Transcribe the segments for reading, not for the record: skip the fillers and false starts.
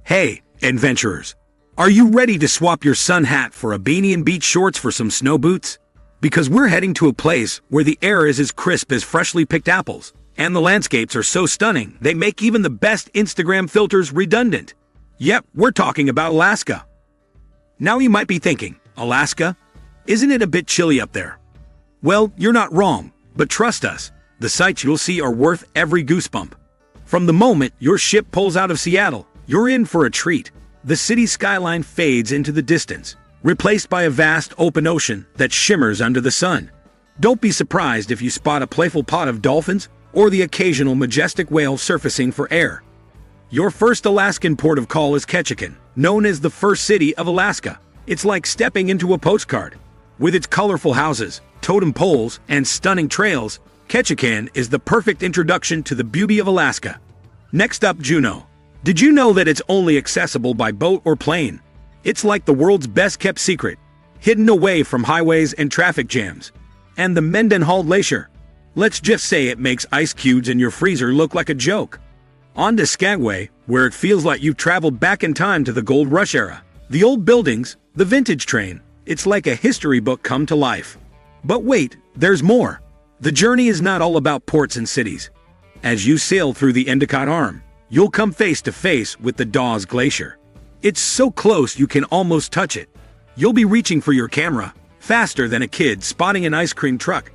Hey, adventurers! Are you ready to swap your sun hat for a beanie and beach shorts for some snow boots? Because we're heading to a place where the air is as crisp as freshly picked apples, and the landscapes are so stunning they make even the best Instagram filters redundant. Yep, we're talking about Alaska. Now you might be thinking, Alaska? Isn't it a bit chilly up there? Well, you're not wrong, but trust us, the sights you'll see are worth every goosebump. From the moment your ship pulls out of Seattle, you're in for a treat. The city's skyline fades into the distance, replaced by a vast open ocean that shimmers under the sun. Don't be surprised if you spot a playful pod of dolphins or the occasional majestic whale surfacing for air. Your first Alaskan port of call is Ketchikan, known as the first city of Alaska. It's like stepping into a postcard. With its colorful houses, totem poles, and stunning trails, Ketchikan is the perfect introduction to the beauty of Alaska. Next up, Juneau. Did you know that it's only accessible by boat or plane? It's like the world's best-kept secret, hidden away from highways and traffic jams. And the Mendenhall Glacier. Let's just say it makes ice cubes in your freezer look like a joke. On to Skagway, where it feels like you've traveled back in time to the Gold Rush era. The old buildings, the vintage train, it's like a history book come to life. But wait, there's more. The journey is not all about ports and cities. As you sail through the Endicott Arm, you'll come face to face with the Dawes Glacier. It's so close you can almost touch it. You'll be reaching for your camera, faster than a kid spotting an ice cream truck.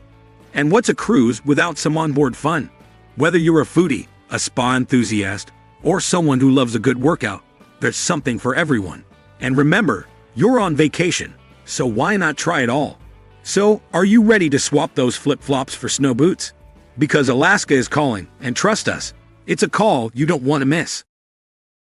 And what's a cruise without some onboard fun? Whether you're a foodie, a spa enthusiast, or someone who loves a good workout, there's something for everyone. And remember, you're on vacation, so why not try it all? So, are you ready to swap those flip-flops for snow boots? Because Alaska is calling, and trust us, it's a call you don't want to miss.